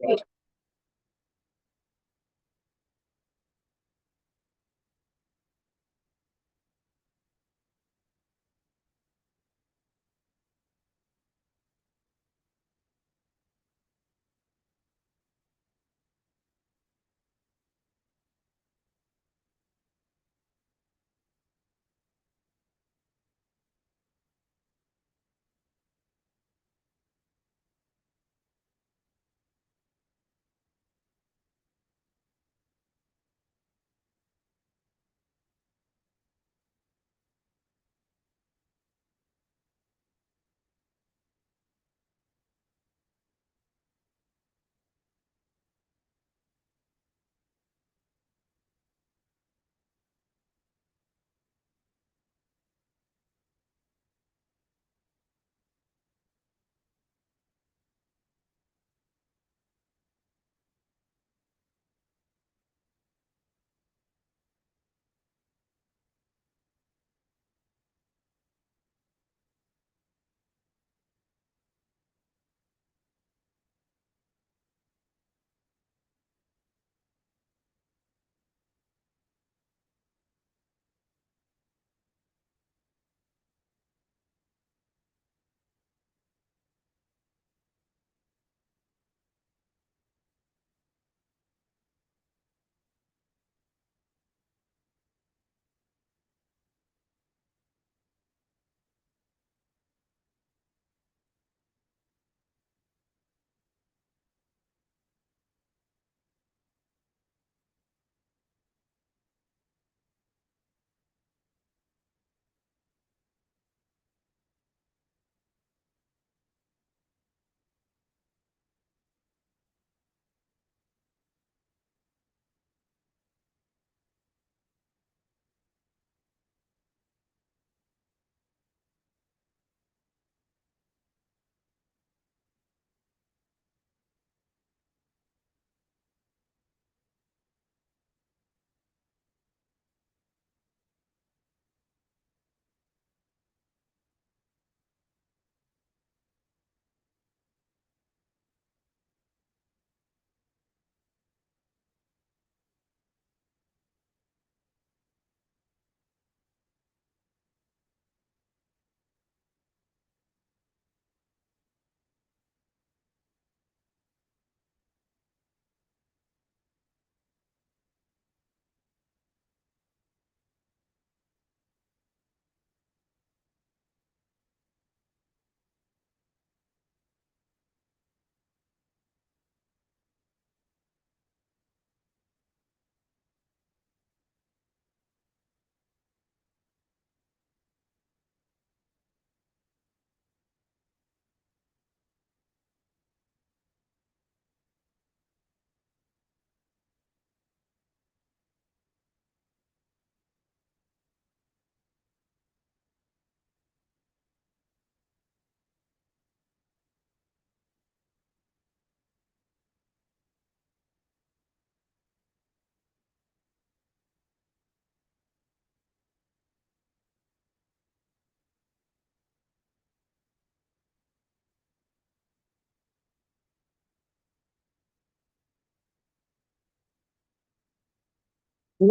We're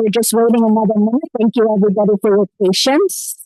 just waiting another minute. Thank you, everybody, for your patience.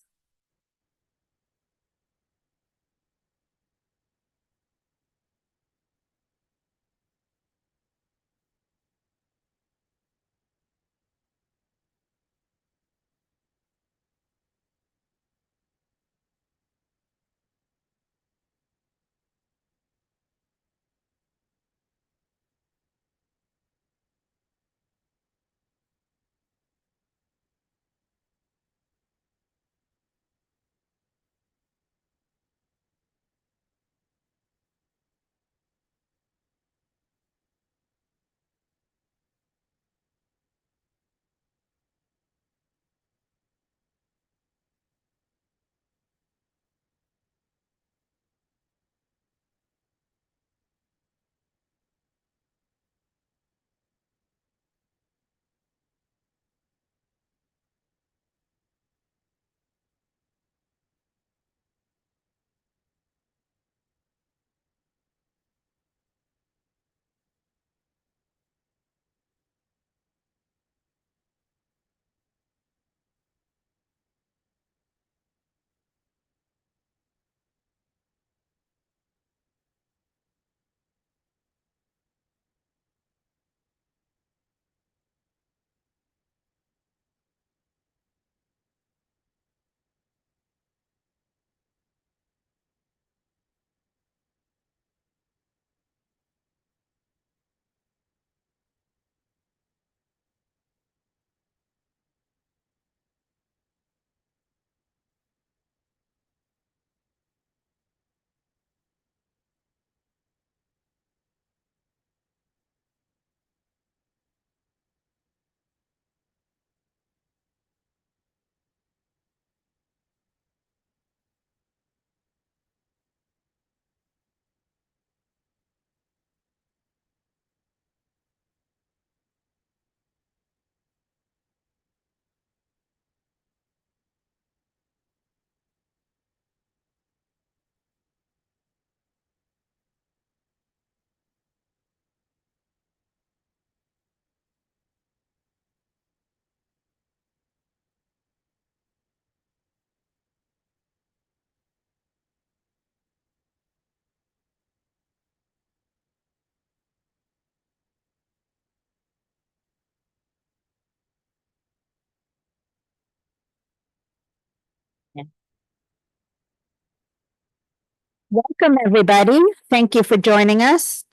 Welcome, everybody. Thank you for joining us.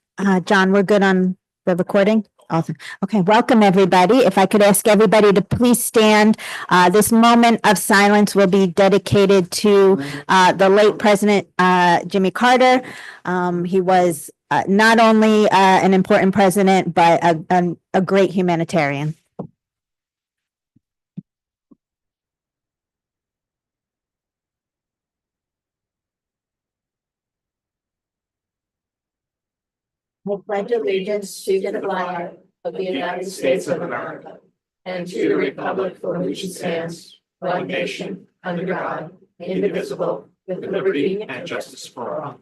John, we're good on the recording? Awesome. Okay, welcome, everybody. If I could ask everybody to please stand. This moment of silence will be dedicated to the late President Jimmy Carter. He was not only an important president, but a great humanitarian. I pledge allegiance to the flag of the United States of America and to the republic for which it stands, one nation, under God, indivisible, with liberty and justice for all.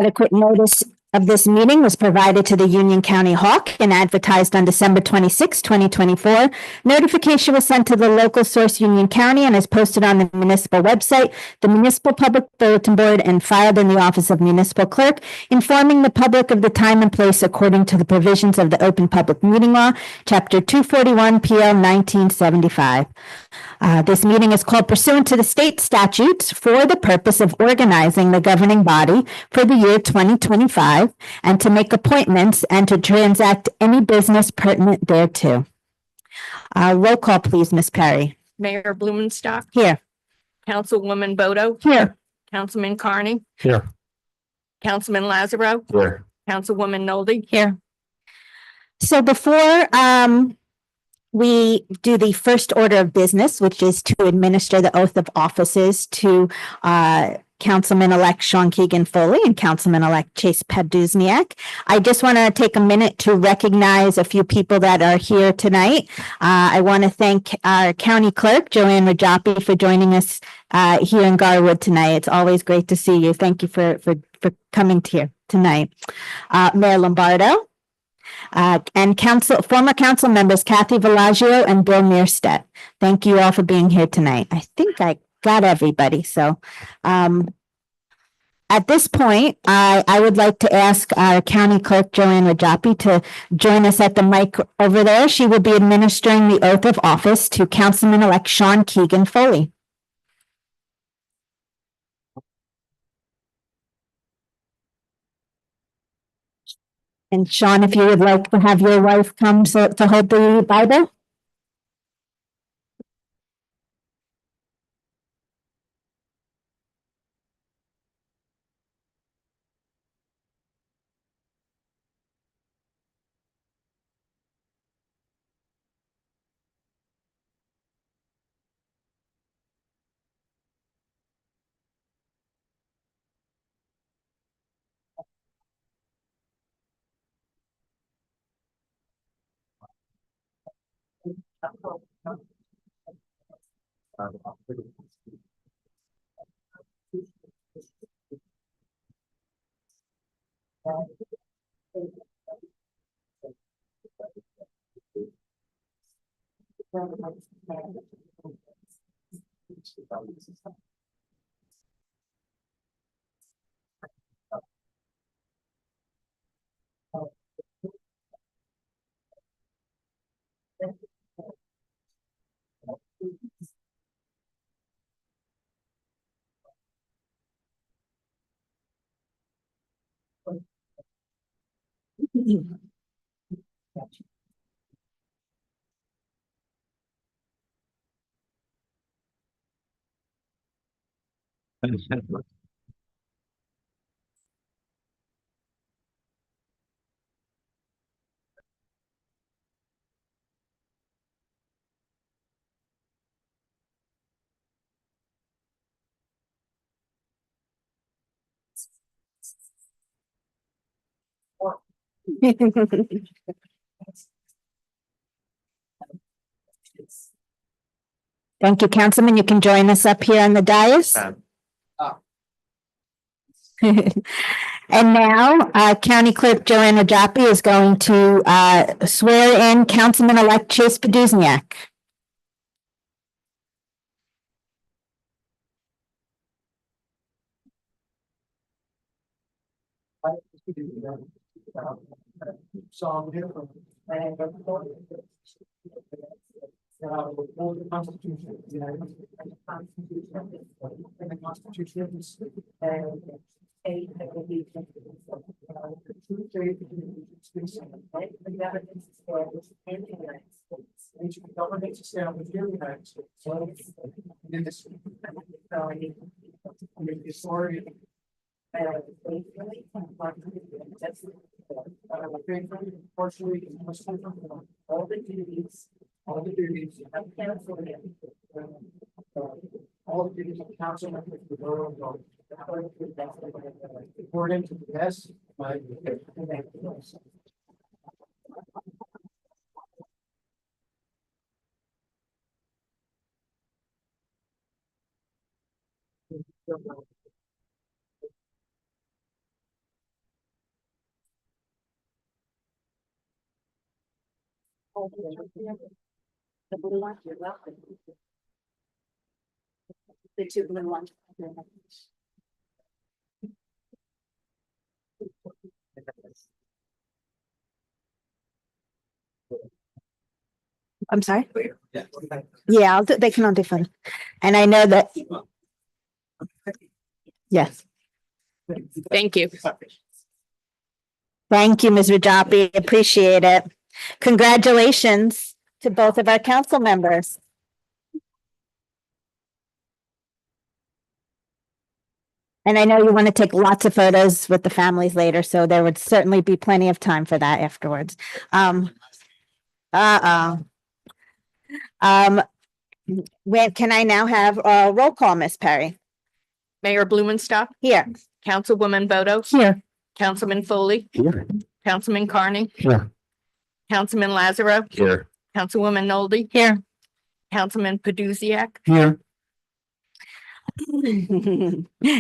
Adequate notice of this meeting was provided to the Union County Hawk and advertised on December 26, 2024. Notification was sent to the local source Union County and is posted on the municipal website, the municipal public bulletin board, and filed in the office of municipal clerk, informing the public of the time and place according to the provisions of the Open Public Meeting Law, Chapter 241, PL 1975. This meeting is called pursuant to the state statutes for the purpose of organizing the governing body for the year 2025 and to make appointments and to transact any business pertinent thereto. Roll call, please, Ms. Perry. Mayor Blumenstock, Here. Councilwoman Bodo, Here. Councilman Carney, Here. Councilman Lazaro, Here. Councilwoman Nolde. Here. So before we do the first order of business, which is to administer the oath of offices to Councilman-elect Sean Keegan Foley and Councilman-elect Chase Paduzniak. I just want to take a minute to recognize a few people that are here tonight. I want to thank our county clerk, Joanne Rajapi, for joining us here in Garwood tonight. It's always great to see you. Thank you for coming here tonight. Mayor Lombardo. And former council members Kathy Villaggio and Bill Meerstedt. Thank you all for being here tonight. I think I got everybody. So at this point, I would like to ask our county clerk, Joanne Rajapi, to join us at the mic over there. She will be administering the oath of office to Councilman-elect Sean Keegan Foley. And Sean, if you would like to have your wife come to hold the Bible. Thank you, Councilman. You can join us up here on the dais. And now, County Clerk Joanne Rajapi is going to swear in Councilman-elect Chase Paduzniak. All the Constitution of the United States and the Constitution of the State and the Constitution of the State. And the state and allegiance to the true faith and allegiance to the same. And the governments established in the United States. And to the governments established in the United States. So in this. With the authority. And faithfully faithfully, impartially, and impartially perform all the duties of council all the duties of council member of the borough of Garwood, according to the best of my ability. The blue one, you're welcome. The two blue ones. I'm sorry? Yeah, they can all do fun. And I know that. Yes. Thank you. Thank you, Ms. Rajapi. Appreciate it. Congratulations to both of our council members. And I know you want to take lots of photos with the families later, so there would certainly be plenty of time for that afterwards. When can I now have a roll call, Miss Perry? Mayor Blumenstock, Here. Councilwoman Bodo, Here. Councilman Foley, Here. Councilman Carney, Here. Councilman Lazaro, Here. Councilwoman Nolde, Here. Councilman Paduziak. Here.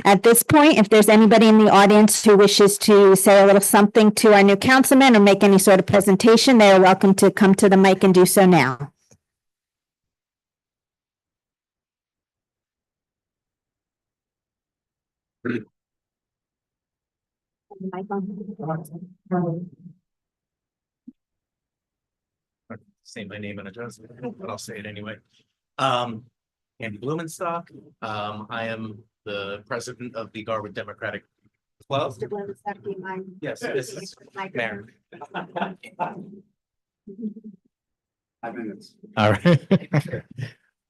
At this point, if there's anybody in the audience who wishes to say a little something to our new councilman or make any sort of presentation, they are welcome to come to the mic and do so now. Say my name and address, but I'll say it anyway. Andy Blumenstock. I am the president of the Garwood Democratic Club. Yes, this is Mayor. 5 minutes. All right.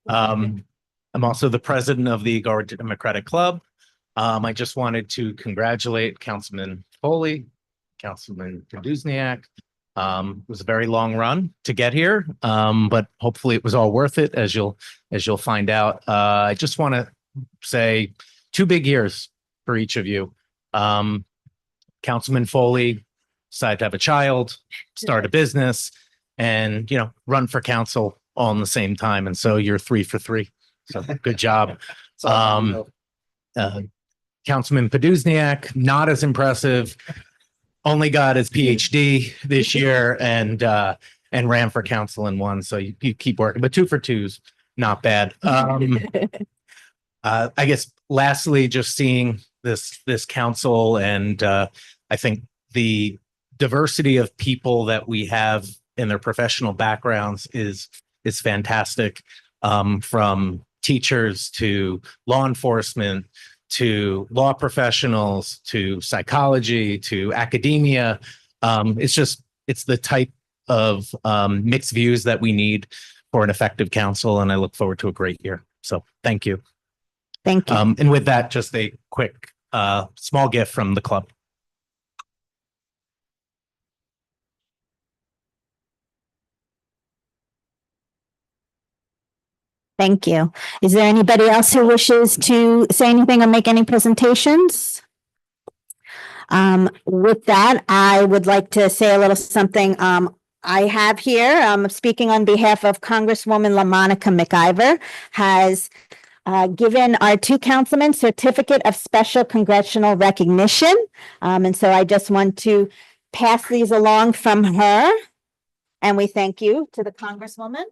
I'm also the president of the Garwood Democratic Club. I just wanted to congratulate Councilman Foley, Councilman Duzniak. It was a very long run to get here, but hopefully it was all worth it, as you'll find out. I just want to say 2 big years for each of you. Councilman Foley decided to have a child, start a business, and run for council all in the same time. And so you're 3 for 3. So good job. Councilman Poduzniak, not as impressive. Only got his PhD this year and ran for council and won. So you keep working, but 2 for 2's not bad. I guess lastly, just seeing this council and I think the diversity of people that we have in their professional backgrounds is fantastic. From teachers to law enforcement, to law professionals, to psychology, to academia. It's the type of mixed views that we need for an effective council, and I look forward to a great year. So thank you. Thank you. And with that, just a quick small gift from the club. Thank you. Is there anybody else who wishes to say anything or make any presentations? With that, I would like to say a little something. I have here, speaking on behalf of Congresswoman LaMonica McIver, has given our 2 councilmen certificate of special congressional recognition. And so I just want to pass these along from her. And we thank you to the Congresswoman.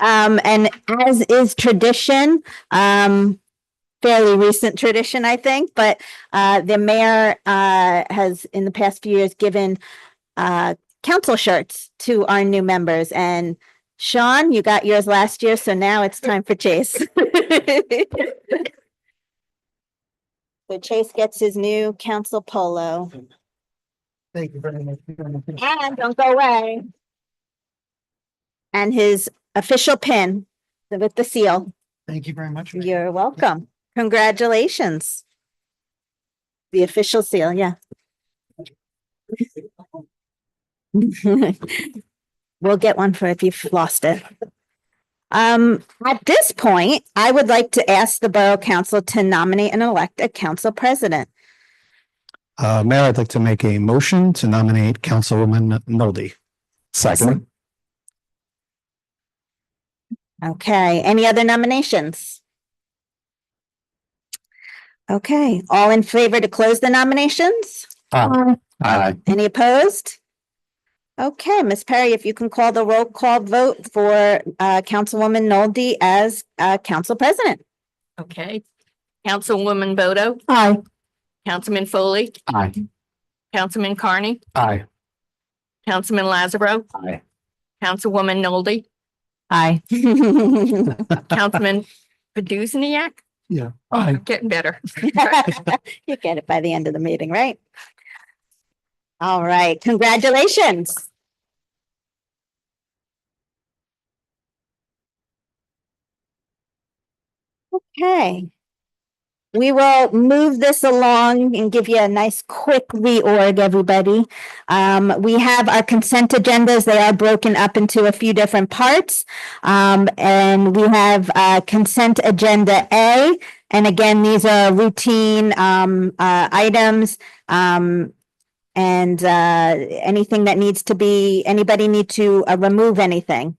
And as is tradition, fairly recent tradition, I think, but the mayor has in the past few years given council shirts to our new members. And Sean, you got yours last year, so now it's time for Chase. So Chase gets his new council polo. Thank you very much. And don't go away. And his official pin with the seal. Thank you very much. You're welcome. Congratulations. The official seal, yeah. We'll get one for if you've lost it. At this point, I would like to ask the Borough Council to nominate and elect a council president. Mayor, I'd like to make a motion to nominate Councilwoman Noldy. Second. Okay, any other nominations? Okay, all in favor to close the nominations? Aye. Any opposed? Okay, Ms. Perry, if you can call the roll call vote for Councilwoman Noldy as council president. Okay. Councilwoman Bodo, Aye. Councilman Foley, Aye. Councilman Carney, Aye. Councilman Lazaro, Aye. Councilwoman Noldy, Aye. Councilman Padusniak. Yeah. Aye. Getting better. You get it by the end of the meeting, right? All right, congratulations. Okay. We will move this along and give you a nice quick reorg, everybody. We have our consent agendas. They are broken up into a few different parts. And we have consent agenda A. And again, these are routine items. And anything that needs to be, anybody need to remove anything?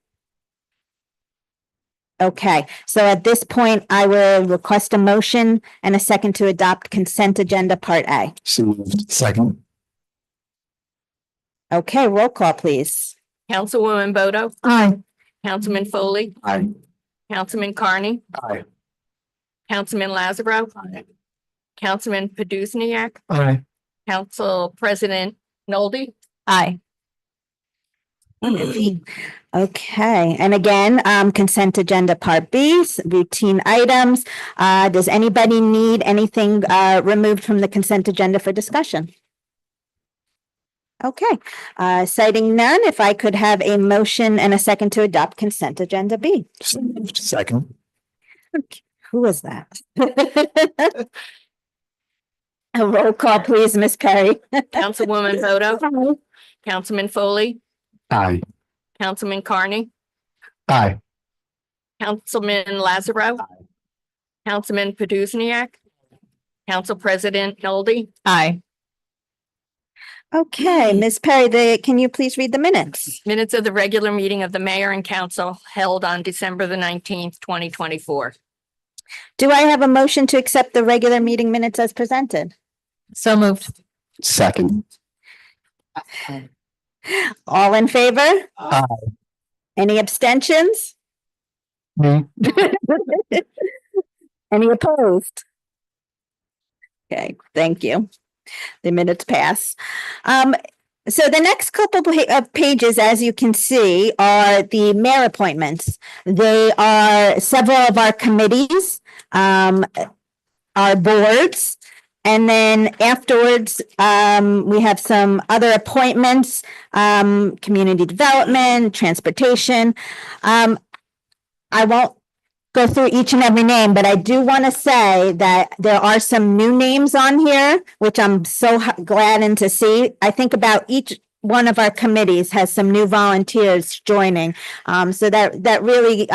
Okay, so at this point, I will request a motion and a second to adopt consent agenda part A. So moved. Second. Okay, roll call, please. Councilwoman Bodo, Aye. Councilman Foley, Aye. Councilman Carney, Aye. Councilman Lazaro, Councilman Padusniak, Aye. Council President Noldy. Aye. Okay, and again, consent agenda part B, routine items. Does anybody need anything removed from the consent agenda for discussion? Okay, citing none, if I could have a motion and a second to adopt consent agenda B. So moved. Second. Who was that? A roll call, please, Ms. Perry. Councilwoman Bodo, Councilman Foley, Aye. Councilman Carney, Aye. Councilman Lazaro, Councilman Padusniak, Council President Noldy. Aye. Okay, Ms. Perry, can you please read the minutes? Minutes of the regular meeting of the mayor and council held on December the 19th, 2024. Do I have a motion to accept the regular meeting minutes as presented? So moved. Second. All in favor? Aye. Any abstentions? Me. Any opposed? Okay, thank you. The minutes pass. So the next couple of pages, as you can see, are the mayor appointments. They are several of our committees, our boards, and then afterwards, we have some other appointments, community development, transportation. I won't go through each and every name, but I do want to say that there are some new names on here, which I'm so glad to see. I think about each one of our committees has some new volunteers joining. So that really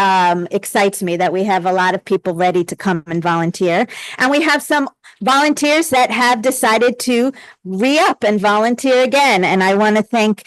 excites me that we have a lot of people ready to come and volunteer. And we have some volunteers that have decided to re-up and volunteer again. And I want to thank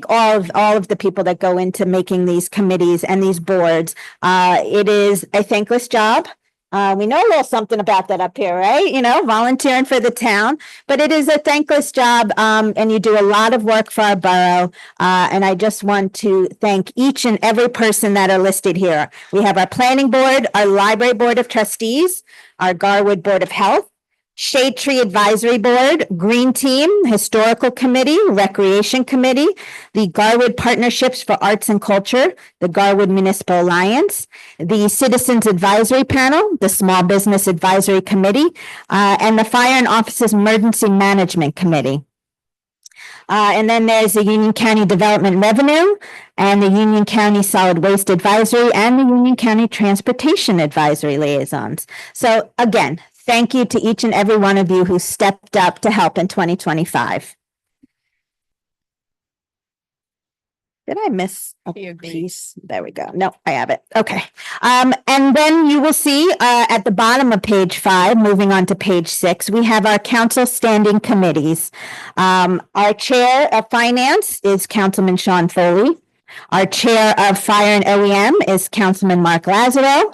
all of the people that go into making these committees and these boards. It is a thankless job. We know a little something about that up here, right? You know, volunteering for the town, but it is a thankless job. And you do a lot of work for our borough. And I just want to thank each and every person that are listed here. We have our planning board, our library board of trustees, our Garwood Board of Health, Shade Tree Advisory Board, Green Team, Historical Committee, Recreation Committee, the Garwood Partnerships for Arts and Culture, the Garwood Municipal Alliance, the Citizens Advisory Panel, the Small Business Advisory Committee, and the Fire and Officers Emergency Management Committee. And then there's the Union County Development Revenue and the Union County Solid Waste Advisory and the Union County Transportation Advisory Liaisons. So again, thank you to each and every one of you who stepped up to help in 2025. Did I miss a piece? There we go. No, I have it. Okay. And then you will see at the bottom of page 5, moving on to page 6, we have our council standing committees. Our chair of finance is Councilman Sean Foley. Our chair of fire and OEM is Councilman Mark Lazaro.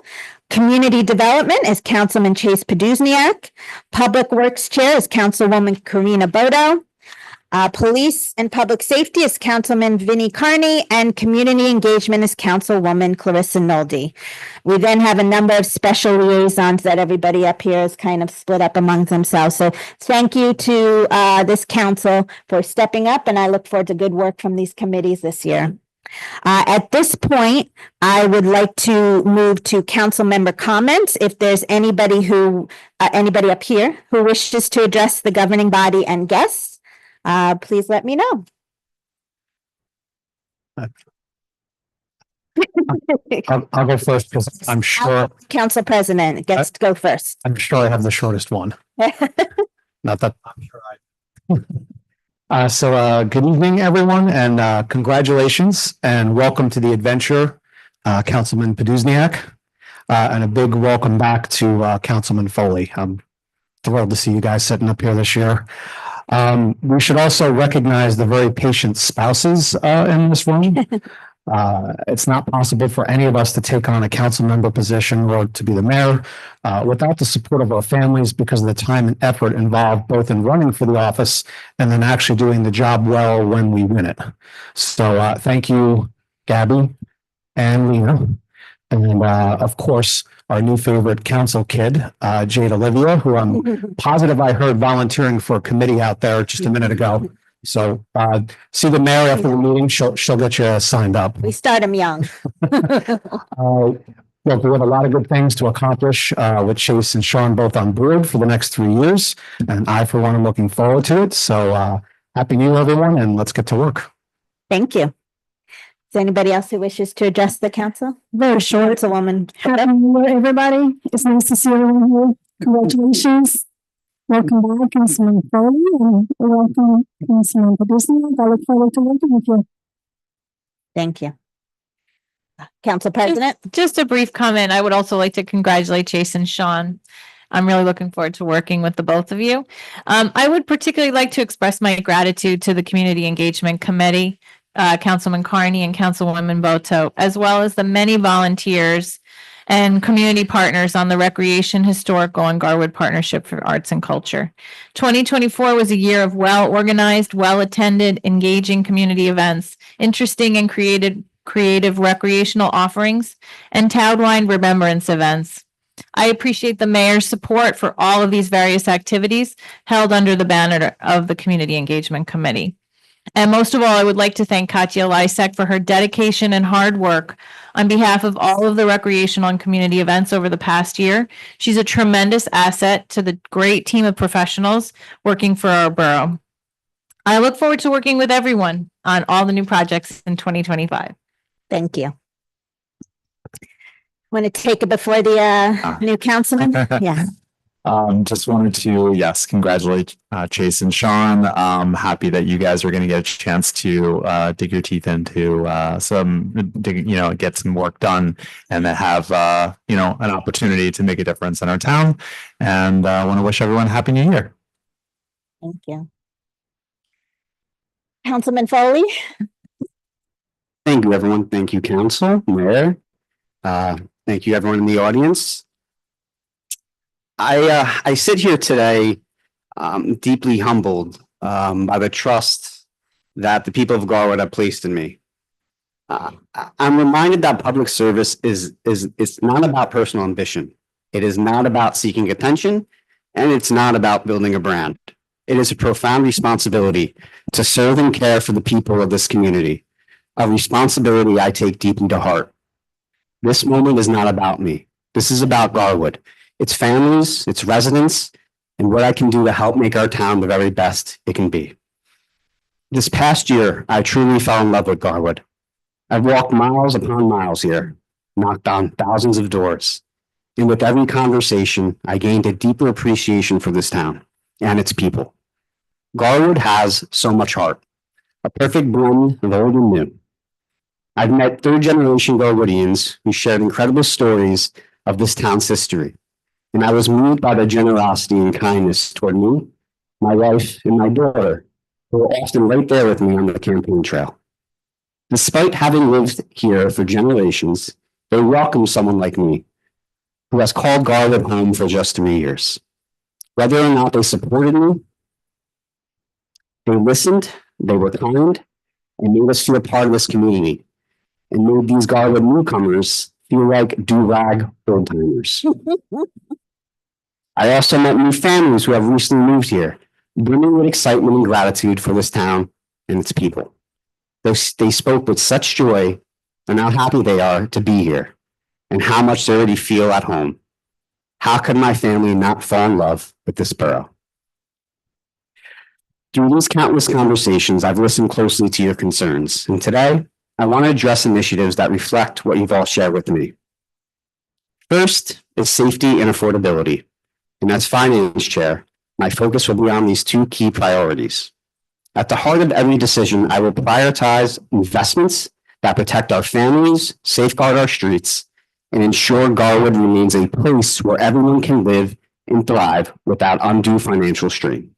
Community Development is Councilman Chase Paduzniak. Public Works Chair is Councilwoman Karina Bodo. Police and Public Safety is Councilman Vinnie Carney, and Community Engagement is Councilwoman Clarissa Noldi. We then have a number of special liaisons that everybody up here is kind of split up among themselves. So thank you to this council for stepping up, and I look forward to good work from these committees this year. At this point, I would like to move to council member comments. If there's anybody up here who wishes to address the governing body and guests, please let me know. I'll go first because I'm sure, Council President gets to go first. I'm sure I have the shortest one. Not that. I'm sure good evening, everyone, and congratulations and welcome to the adventure, Councilman Paduzniak, and a big welcome back to Councilman Foley. I'm thrilled to see you guys sitting up here this year. We should also recognize the very patient spouses in this room. It's not possible for any of us to take on a council member position or to be the mayor without the support of our families because of the time and effort involved both in running for the office and then actually doing the job well when we win it. So thank you, Gabby and Lena. And of course, our new favorite council kid, Jade Olivia, who I'm positive I heard volunteering for a committee out there just a minute ago. So see the mayor after the meeting. She'll get you signed up. We start them young. Look, we have a lot of good things to accomplish with Chase and Sean both on board for the next 3 years. And I, for one, am looking forward to it. So happy New Year, everyone, and let's get to work. Thank you. Is there anybody else who wishes to address the council? Very short. It's a woman. Happy New Year, everybody. It's nice to see everyone here. Congratulations. Welcome back, Councilman Foley, and welcome, Councilman Paduzniak. I look forward to working with you. Thank you. Council President? Just a brief comment. I would also like to congratulate Chase and Sean. I'm really looking forward to working with the both of you. I would particularly like to express my gratitude to the Community Engagement Committee, Councilman Carney and Councilwoman Boto, as well as the many volunteers and community partners on the Recreation, Historical, and Garwood Partnership for Arts and Culture. 2024 was a year of well-organized, well-attended, engaging community events, interesting and creative recreational offerings, and townwide remembrance events. I appreciate the mayor's support for all of these various activities held under the banner of the Community Engagement Committee. And most of all, I would like to thank Katya Lysek for her dedication and hard work on behalf of all of the recreational and community events over the past year. She's a tremendous asset to the great team of professionals working for our borough. I look forward to working with everyone on all the new projects in 2025. Thank you. Want to take it before the new councilman? Yeah. Just wanted to, yes, congratulate Chase and Sean. Happy that you guys are going to get a chance to dig your teeth into get some work done and then have an opportunity to make a difference in our town. And I want to wish everyone a happy New Year. Thank you. Councilman Foley? Thank you, everyone. Thank you, Council, Mayor. Thank you, everyone in the audience. I sit here today deeply humbled by the trust that the people of Garwood have placed in me. I'm reminded that public service is not about personal ambition. It is not about seeking attention. And it's not about building a brand. It is a profound responsibility to serve and care for the people of this community, a responsibility I take deeply to heart. This moment is not about me. This is about Garwood, its families, its residents, and what I can do to help make our town the very best it can be. This past year, I truly fell in love with Garwood. I've walked miles upon miles here, knocked on thousands of doors, and with every conversation, I gained a deeper appreciation for this town and its people. Garwood has so much heart, a perfect blend of old and new. I've met third-generation Garwoodians who shared incredible stories of this town's history, and I was moved by their generosity and kindness toward me, my wife, and my daughter, who were often right there with me on the campaign trail. Despite having lived here for generations, they welcome someone like me, who has called Garwood home for just 3 years. Whether or not they supported me, they listened, they were kind, and made us feel part of this community, and made these Garwood newcomers feel like do-rag old-timers. I also met new families who have recently moved here, brimming with excitement and gratitude for this town and its people. They spoke with such joy and how happy they are to be here, and how much they already feel at home. How could my family not fall in love with this borough? Through these countless conversations, I've listened closely to your concerns, and today I want to address initiatives that reflect what you've all shared with me. First is safety and affordability, and as finance chair, my focus will be on these two key priorities. At the heart of every decision, I will prioritize investments that protect our families, safeguard our streets, and ensure Garwood remains a place where everyone can live and thrive without undue financial strain.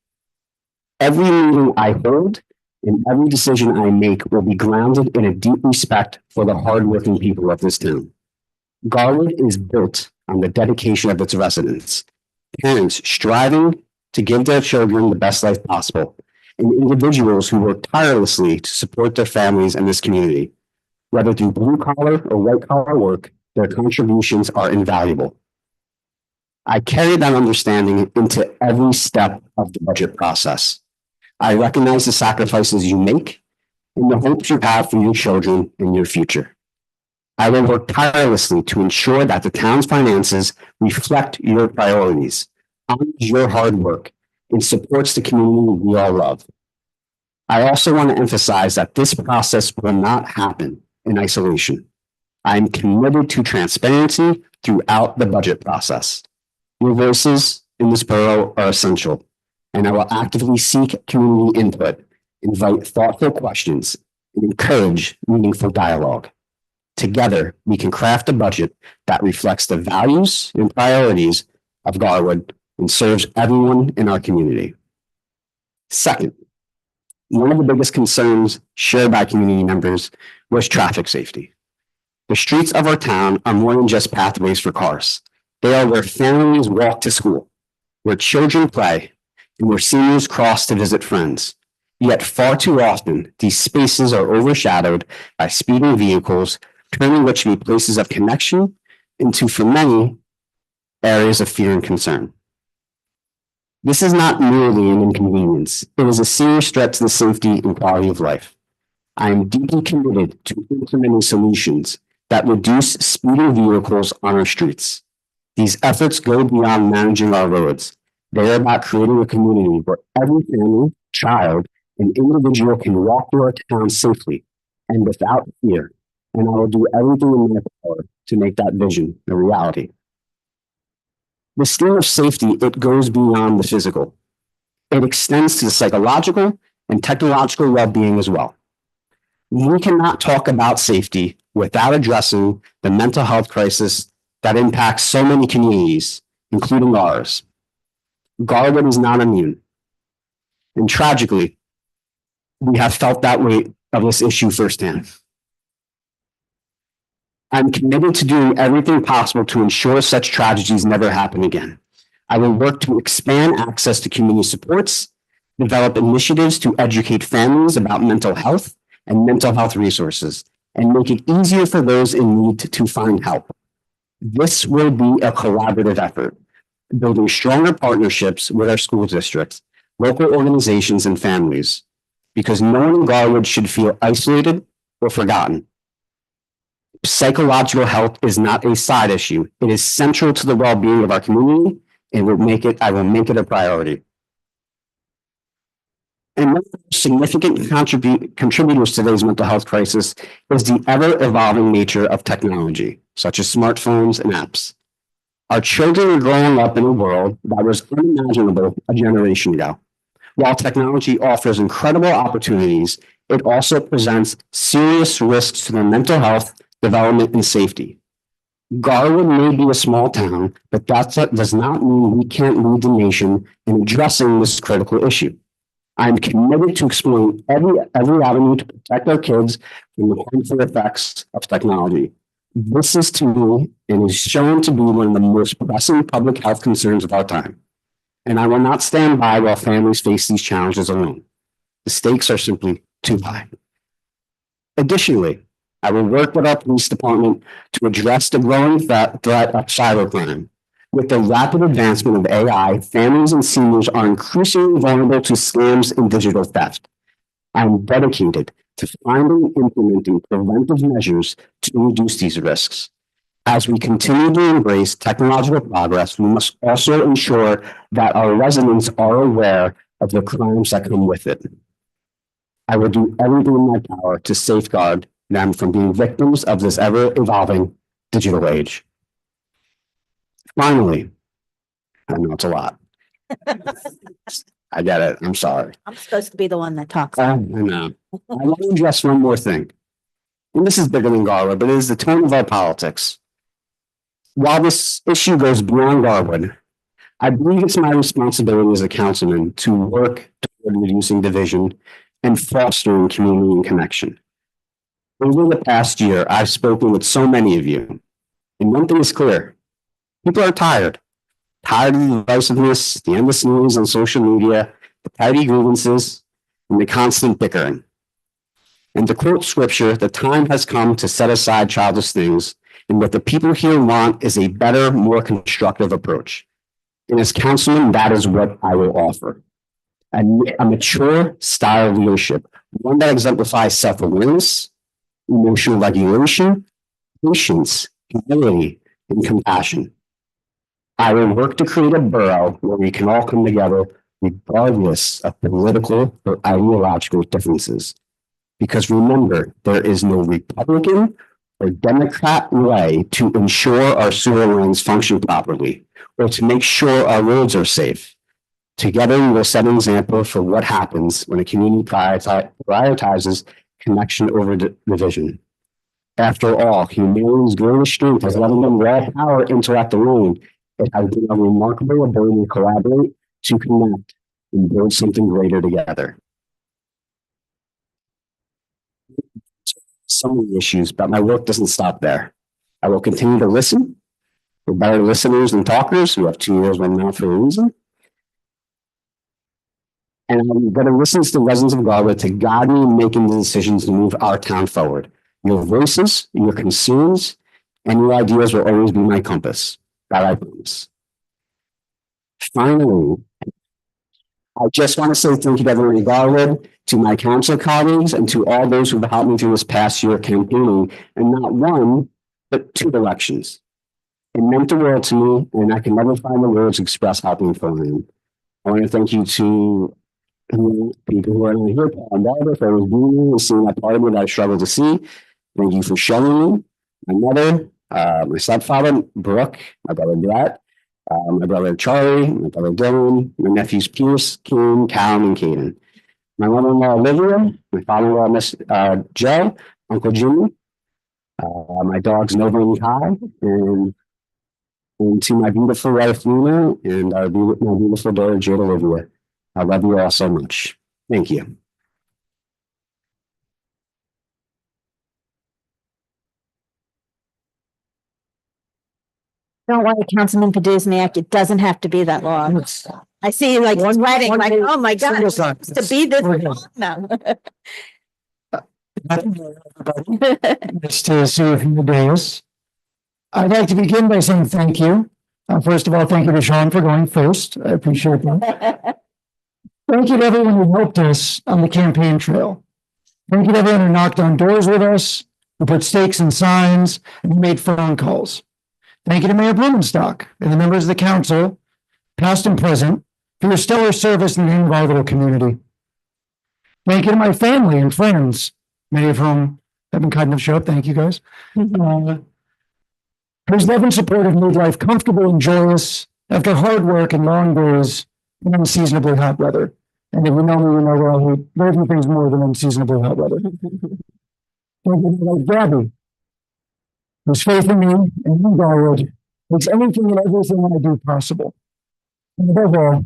Every meeting I hold and every decision I make will be grounded in a deep respect for the hardworking people of this town. Garwood is built on the dedication of its residents, parents striving to give their children the best life possible, and individuals who work tirelessly to support their families and this community. Whether through blue-collar or white-collar work, their contributions are invaluable. I carry that understanding into every step of the budget process. I recognize the sacrifices you make and the hopes you have for your children and your future. I will work tirelessly to ensure that the town's finances reflect your priorities, honors your hard work, and supports the community we all love. I also want to emphasize that this process will not happen in isolation. I am committed to transparency throughout the budget process. Your voices in this borough are essential, and I will actively seek community input, invite thoughtful questions, and encourage meaningful dialogue. Together, we can craft a budget that reflects the values and priorities of Garwood and serves everyone in our community. Second, one of the biggest concerns shared by community members was traffic safety. The streets of our town are more than just pathways for cars. They are where families walk to school, where children play, and where seniors cross to visit friends. Yet far too often, these spaces are overshadowed by speeding vehicles, turning what should be places of connection into, for many, areas of fear and concern. This is not merely an inconvenience. It is a serious threat to the safety and quality of life. I am deeply committed to implementing solutions that reduce speeding vehicles on our streets. These efforts go beyond managing our roads. They are about creating a community where every family, child, and individual can walk through our town safely and without fear. And I will do everything in my power to make that vision a reality. The scheme of safety, it goes beyond the physical. It extends to the psychological and technological well-being as well. We cannot talk about safety without addressing the mental health crisis that impacts so many communities, including ours. Garwood is not immune. And tragically, we have felt that weight of this issue firsthand. I'm committed to doing everything possible to ensure such tragedies never happen again. I will work to expand access to community supports, develop initiatives to educate families about mental health and mental health resources, and make it easier for those in need to find help. This will be a collaborative effort. building stronger partnerships with our school districts, local organizations, and families, because no one in Garwood should feel isolated or forgotten. Psychological health is not a side issue. It is central to the well-being of our community, and I will make it a priority. And one of the significant contributors to today's mental health crisis is the ever-evolving nature of technology, such as smartphones and apps. Our children are growing up in a world that was unimaginable a generation ago. While technology offers incredible opportunities, it also presents serious risks to their mental health, development, and safety. Garwood may be a small town, but that does not mean we can't lead the nation in addressing this critical issue. I'm committed to exploring every avenue to protect our kids from the harmful effects of technology. This is to me and is shown to be one of the most pressing public health concerns of our time. And I will not stand by while families face these challenges alone. The stakes are simply too high. Additionally, I will work with our police department to address the growing threat of cybercrime. With the rapid advancement of AI, families and seniors are increasingly vulnerable to scams and digital theft. I'm dedicated to finding and implementing preventive measures to reduce these risks. As we continue to embrace technological progress, we must also ensure that our residents are aware of the crimes that come with it. I will do everything in my power to safeguard them from being victims of this ever-evolving digital age. Finally, I know it's a lot. I get it. I'm sorry. I'm supposed to be the one that talks. I know. I want to address one more thing. And this is bigger than Garwood, but it is the tone of our politics. While this issue goes beyond Garwood, I believe it's my responsibility as a councilman to work toward reducing division and fostering community and connection. Over the past year, I've spoken with so many of you, and one thing is clear. People are tired of the divisiveness, the endless news on social media, the petty grievances, and the constant bickering. And to quote scripture, the time has come to set aside childish things, and what the people here want is a better, more constructive approach. And as councilman, that is what I will offer. A mature style of leadership, one that exemplifies self-awareness, emotional regulation, patience, humility, and compassion. I will work to create a borough where we can all come together regardless of political or ideological differences. Because remember, there is no Republican or Democrat way to ensure our sewer lines function properly or to make sure our roads are safe. Together, we will set an example for what happens when a community prioritizes connection over division. After all, humanity's greatest strength has never been raw power intellect alone. It has been a remarkable ability to collaborate, to connect, and build something greater together. Some of the issues, but my work doesn't stop there. I will continue to listen. We're better listeners than talkers. We have 2 years right now for a reason. And I'm going to listen to the residents of Garwood to guide me in making the decisions to move our town forward. Your voices, your concerns, and your ideas will always be my compass. That I promise. Finally, I just want to say thank you to everyone in Garwood, to my council colleagues, and to all those who have helped me through this past year campaigning, and not one, but 2 elections. It meant the world to me, and I can never find the words to express how thankful I am. I want to thank you to people who are not here, Paul and Barbara, for always being here and seeing that part of me that I struggle to see. Thank you for showing me. My mother, my stepfather, Brooke, my brother Brett, my brother Charlie, my brother Dylan, my nephews Pierce, Kim, Callum, and Caden. My mother-in-law Olivia, my father-in-law Miss Joe, Uncle Jimmy, my dogs Nova and Kai, and to my beautiful wife Luna and my beautiful daughter Jade Olivia. I love you all so much. Thank you. Don't worry, Councilman Poduzniak, it doesn't have to be that long. I see you like sweating, like, oh my God, Single time. to be this We're long now. Nice to see you from the dais. I'd like to begin by saying thank you First of all, thank you to Sean for going first. I appreciate that. Thank you to everyone who helped us on the campaign trail. Thank you to everyone who knocked on doors with us, who put stakes and signs, and who made phone calls. Thank you to Mayor Blumenstock and the members of the council, past and present, for your stellar service in the name of our little community. Thank you to my family and friends, many of whom have been kind enough to show up. Thank you, guys. Whose love and support have made life comfortable and joyous after hard work and long days in unseasonably hot weather. And if you know me, you know well, I hate very few things more than unseasonably hot weather. Thank you to Gabby, whose faith in me and in Garwood makes anything and everything I do possible. And above all,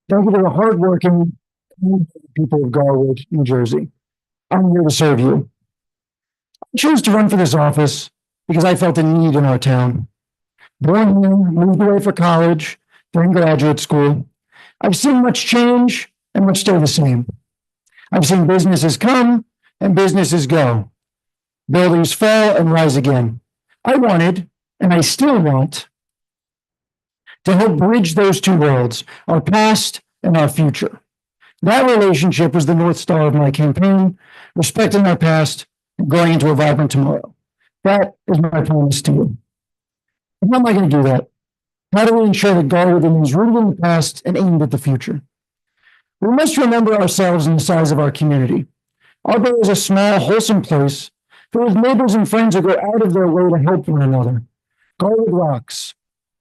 thank you to the hardworking people of Garwood, New Jersey. I'm here to serve you. I chose to run for this office because I felt a need in our town. Born here, moved away for college, then graduate school. I've seen much change and much stay the same. I've seen businesses come and businesses go. Buildings fall and rise again. I wanted, and I still want, to help bridge those two worlds, our past and our future. That relationship was the North Star of my campaign, respecting our past and going into a vibrant tomorrow. That is my promise to you. And how am I going to do that? How do we ensure that Garwood remains rooted in the past and aimed at the future? We must remember ourselves and the size of our community. Our borough is a small, wholesome place filled with neighbors and friends who go out of their way to help one another. Garwood rocks,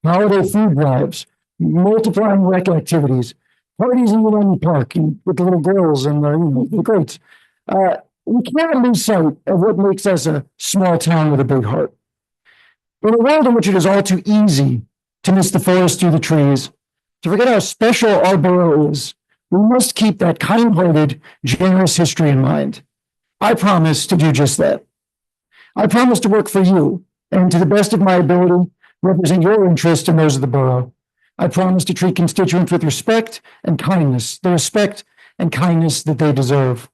holiday food drives, multiplying rec activities, parties in the park and with the little girls and the goats. We can't lose sight of what makes us a small town with a big heart. In a world in which it is all too easy to miss the forest through the trees, to forget how special our borough is, we must keep that kind-hearted, generous history in mind. I promise to do just that. I promise to work for you and, to the best of my ability, represent your interests and those of the borough. I promise to treat constituents with respect and kindness, the respect and kindness that they deserve.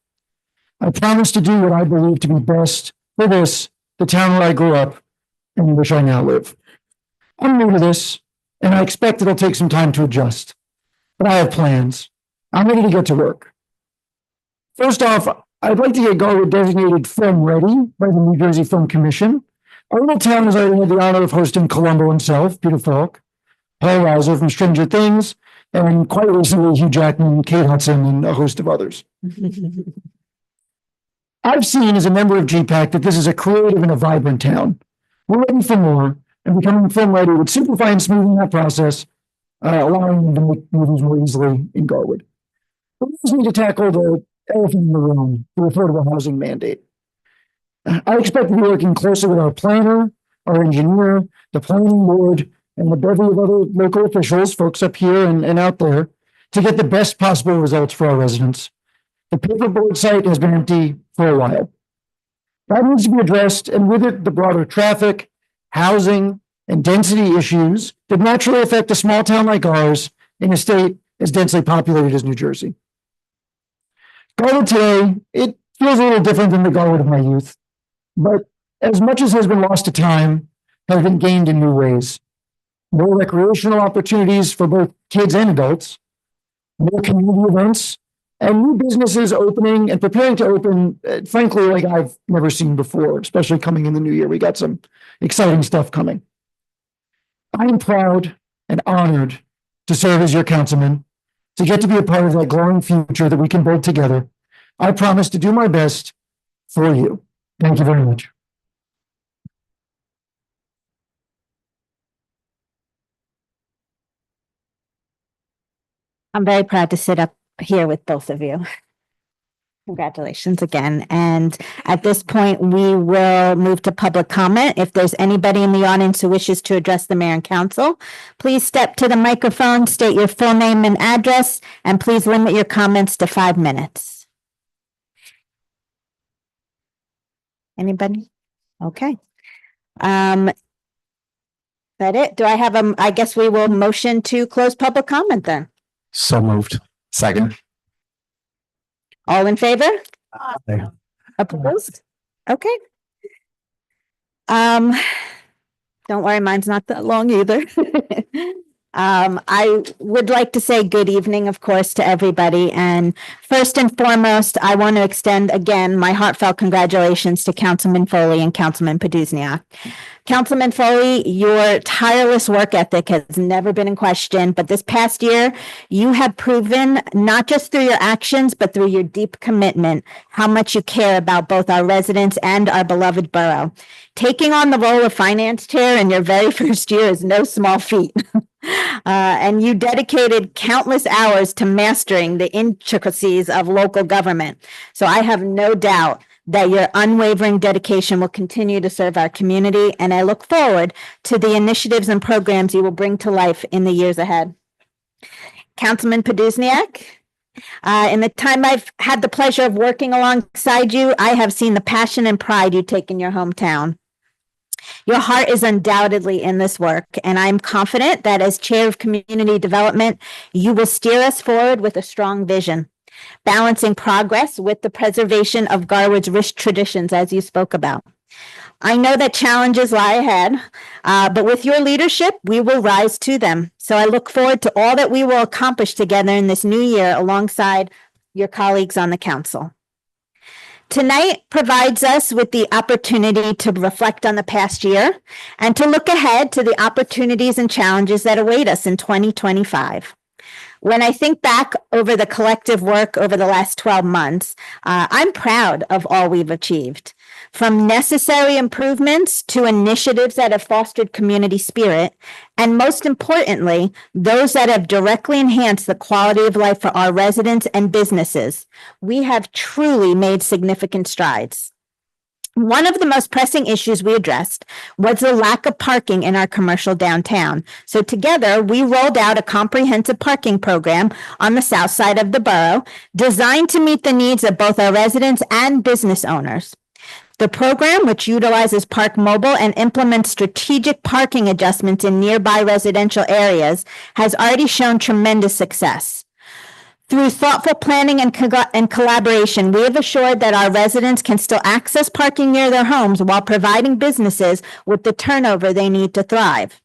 I promise to do what I believe to be best for this, the town where I grew up and in which I now live. I'm new to this, and I expect it'll take some time to adjust, but I have plans. I'm ready to get to work. First off, I'd like to get Garwood designated film ready by the New Jersey Film Commission. Our little town has already had the honor of hosting Columbo himself, Peter Falk, Paul Reiser from Stranger Things, and quite recently Hugh Jackman, Kate Hudson, and a host of others. I've seen as a member of GPAC that this is a creative and a vibrant town. We're ready for more, and becoming film ready would simplify and smoothen that process, allowing them to make movies more easily in Garwood. But we just need to tackle the elephant in the room, the affordable housing mandate. I expect to be working closely with our planner, our engineer, the planning board, and the bevy of other local officials, folks up here and out there, to get the best possible results for our residents. The paperboard site has been empty for a while. That needs to be addressed, and with it, the broader traffic, housing, and density issues that naturally affect a small town like ours in a state as densely populated as New Jersey. Garwood today, it feels a little different than the Garwood of my youth, but as much as has been lost to time has been gained in new ways. More recreational opportunities for both kids and adults, more community events, and new businesses opening and preparing to open, frankly, like I've never seen before, especially coming in the new year. We got some exciting stuff coming. I am proud and honored to serve as your councilman, to get to be a part of that glowing future that we can build together. I promise to do my best for you. Thank you very much. I'm very proud to sit up here with both of you. Congratulations again. And at this point, we will move to public comment. If there's anybody in the audience who wishes to address the mayor and council, please step to the microphone, state your full name and address, and please limit your comments to 5 minutes. Anybody? Okay. That it? Do I have I guess we will motion to close public comment then. So moved. Second. All in favor? Aye. Opposed? Okay. Don't worry, mine's not that long either. I would like to say good evening, of course, to everybody. And first and foremost, I want to extend again my heartfelt congratulations to Councilman Foley and Councilman Poduzniak. Councilman Foley, your tireless work ethic has never been in question, but this past year, you have proven, not just through your actions, but through your deep commitment, how much you care about both our residents and our beloved borough. Taking on the role of finance chair in your very first year is no small feat. And you dedicated countless hours to mastering the intricacies of local government. So I have no doubt that your unwavering dedication will continue to serve our community, and I look forward to the initiatives and programs you will bring to life in the years ahead. Councilman Poduzniak, in the time I've had the pleasure of working alongside you, I have seen the passion and pride you take in your hometown. Your heart is undoubtedly in this work, and I'm confident that as Chair of Community Development, you will steer us forward with a strong vision, balancing progress with the preservation of Garwood's rich traditions, as you spoke about. I know that challenges lie ahead, but with your leadership, we will rise to them. So I look forward to all that we will accomplish together in this new year alongside your colleagues on the council. Tonight provides us with the opportunity to reflect on the past year and to look ahead to the opportunities and challenges that await us in 2025. When I think back over the collective work over the last 12 months, I'm proud of all we've achieved. From necessary improvements to initiatives that have fostered community spirit, and most importantly, those that have directly enhanced the quality of life for our residents and businesses, we have truly made significant strides. One of the most pressing issues we addressed was the lack of parking in our commercial downtown. So together, we rolled out a comprehensive parking program on the south side of the borough, designed to meet the needs of both our residents and business owners. The program, which utilizes Park Mobile and implements strategic parking adjustments in nearby residential areas, has already shown tremendous success. Through thoughtful planning and collaboration, we have assured that our residents can still access parking near their homes while providing businesses with the turnover they need to thrive.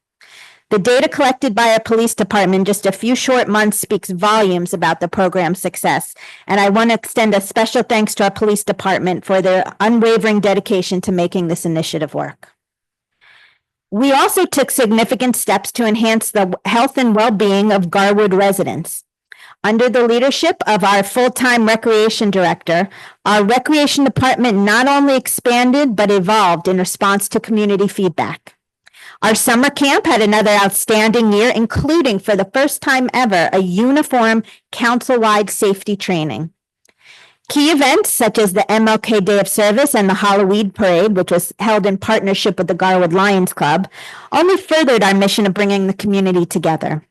The data collected by our police department in just a few short months speaks volumes about the program's success, and I want to extend a special thanks to our police department for their unwavering dedication to making this initiative work. We also took significant steps to enhance the health and well-being of Garwood residents. Under the leadership of our full-time recreation director, our recreation department not only expanded but evolved in response to community feedback. Our summer camp had another outstanding year, including for the first time ever, a uniform council-wide safety training. Key events such as the MLK Day of Service and the Halloween Parade, which was held in partnership with the Garwood Lions Club, only furthered our mission of bringing the community together.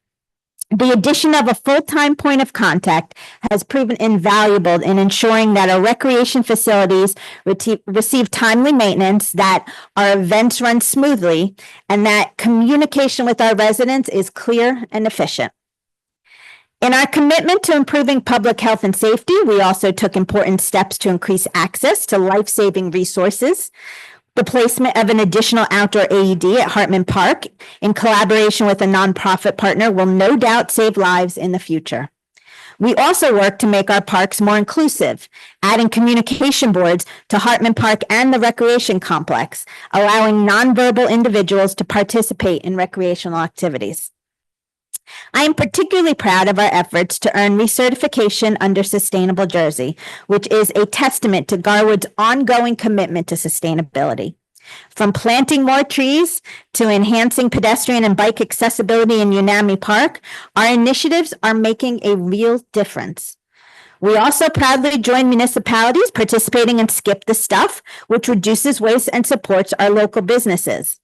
The addition of a full-time point of contact has proven invaluable in ensuring that our recreation facilities receive timely maintenance, that our events run smoothly, and that communication with our residents is clear and efficient. In our commitment to improving public health and safety, we also took important steps to increase access to life-saving resources. The placement of an additional outdoor AED at Hartman Park in collaboration with a nonprofit partner will no doubt save lives in the future. We also work to make our parks more inclusive, adding communication boards to Hartman Park and the recreation complex, allowing nonverbal individuals to participate in recreational activities. I am particularly proud of our efforts to earn recertification under Sustainable Jersey, which is a testament to Garwood's ongoing commitment to sustainability. From planting more trees to enhancing pedestrian and bike accessibility in Unami Park, our initiatives are making a real difference. We also proudly join municipalities participating in Skip the Stuff, which reduces waste and supports our local businesses.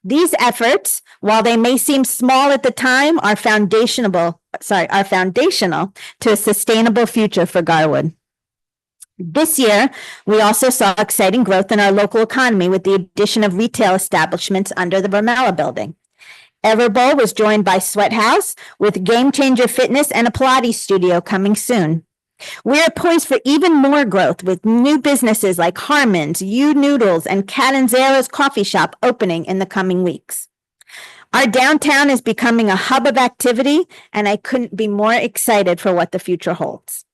These efforts, while they may seem small at the time, are foundational to a sustainable future for Garwood. This year, we also saw exciting growth in our local economy with the addition of retail establishments under the Vermella building. Everbowl was joined by Sweat House with Game Changer Fitness and a Pilates studio coming soon. We are poised for even more growth with new businesses like Harmon's, U Noodles, and Catanzero's Coffee Shop opening in the coming weeks. Our downtown is becoming a hub of activity, and I couldn't be more excited for what the future holds.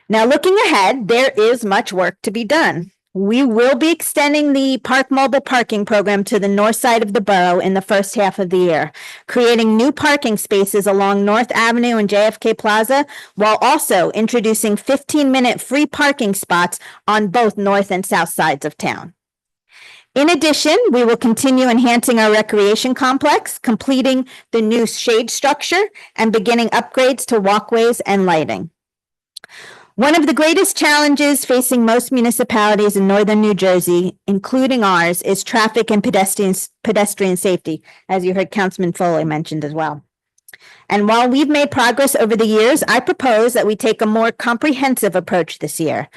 Now, looking ahead, there is much work to be done. We will be extending the Park Mobile Parking Program to the north side of the borough in the first half of the year, creating new parking spaces along North Avenue and JFK Plaza, while also introducing 15-minute free parking spots on both north and south sides of town. In addition, we will continue enhancing our recreation complex, completing the new shade structure, and beginning upgrades to walkways and lighting. One of the greatest challenges facing most municipalities in northern New Jersey, including ours, is traffic and pedestrian safety, as you heard Councilman Foley mentioned as well. And while we've made progress over the years, I propose that we take a more comprehensive approach this year.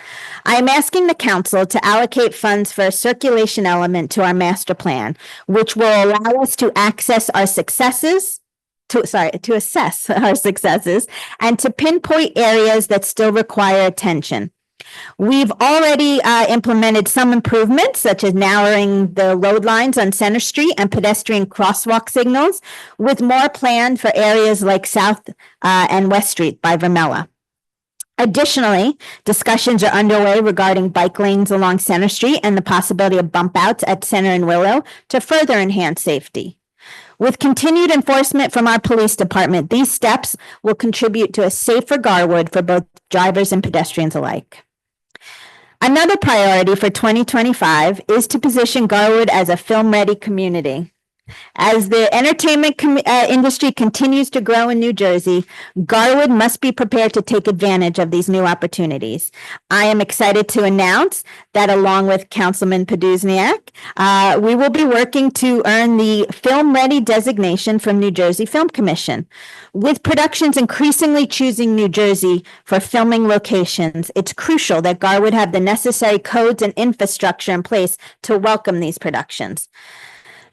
I am asking the council to allocate funds for a circulation element to our master plan, which will allow us to access our successes, to assess our successes and to pinpoint areas that still require attention. We've already implemented some improvements, such as narrowing the road lines on Center Street and pedestrian crosswalk signals, with more planned for areas like South and West Street by Vermella. Additionally, discussions are underway regarding bike lanes along Center Street and the possibility of bump outs at Center and Willow to further enhance safety. With continued enforcement from our police department, these steps will contribute to a safer Garwood for both drivers and pedestrians alike. Another priority for 2025 is to position Garwood as a film-ready community. As the entertainment industry continues to grow in New Jersey, Garwood must be prepared to take advantage of these new opportunities. I am excited to announce that along with Councilman Poduzniak, we will be working to earn the Film Ready designation from New Jersey Film Commission. With productions increasingly choosing New Jersey for filming locations, it's crucial that Garwood have the necessary codes and infrastructure in place to welcome these productions.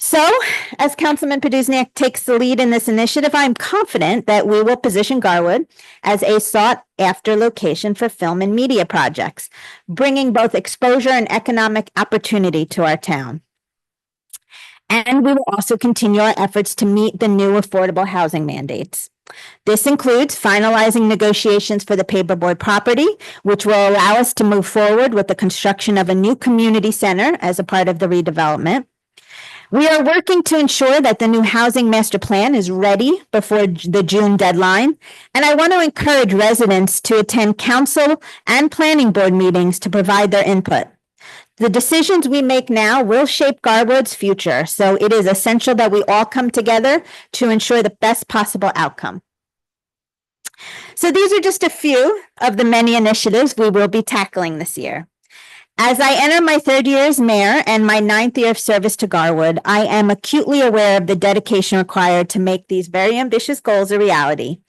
So, as Councilman Poduzniak takes the lead in this initiative, I'm confident that we will position Garwood as a sought-after location for film and media projects, bringing both exposure and economic opportunity to our town. And we will also continue our efforts to meet the new affordable housing mandates. This includes finalizing negotiations for the paperboard property, which will allow us to move forward with the construction of a new community center as a part of the redevelopment. We are working to ensure that the new housing master plan is ready before the June deadline, and I want to encourage residents to attend council and planning board meetings to provide their input. The decisions we make now will shape Garwood's future, so it is essential that we all come together to ensure the best possible outcome. So these are just a few of the many initiatives we will be tackling this year. As I enter my third year as mayor and my 9th year of service to Garwood, I am acutely aware of the dedication required to make these very ambitious goals a reality.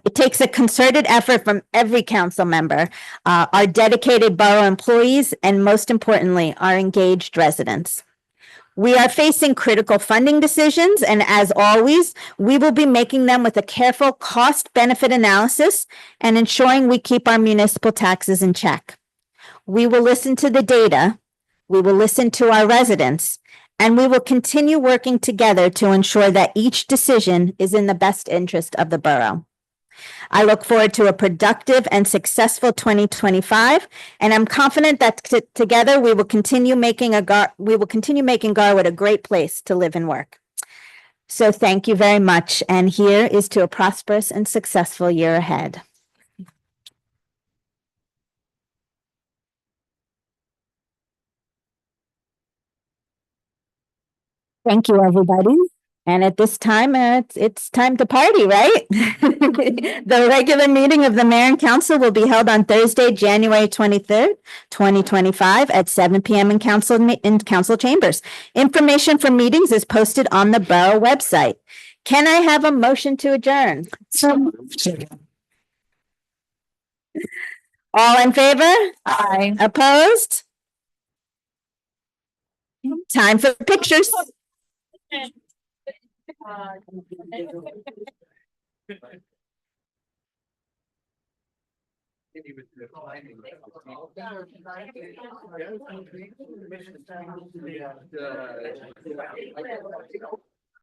It takes a concerted effort from every council member, our dedicated borough employees, and most importantly, our engaged residents. We are facing critical funding decisions, and as always, we will be making them with a careful cost-benefit analysis and ensuring we keep our municipal taxes in check. We will listen to the data, we will listen to our residents, and we will continue working together to ensure that each decision is in the best interest of the borough. I look forward to a productive and successful 2025, and I'm confident that together we will continue making Garwood a great place to live and work. So thank you very much, and here is to a prosperous and successful year ahead. Thank you, everybody. And at this time, it's time to party, right? The regular meeting of the mayor and council will be held on Thursday, January 23rd, 2025 at 7 p.m. in council chambers. Information for meetings is posted on the borough website. Can I have a motion to adjourn? All in favor? Aye. Opposed? Time for pictures.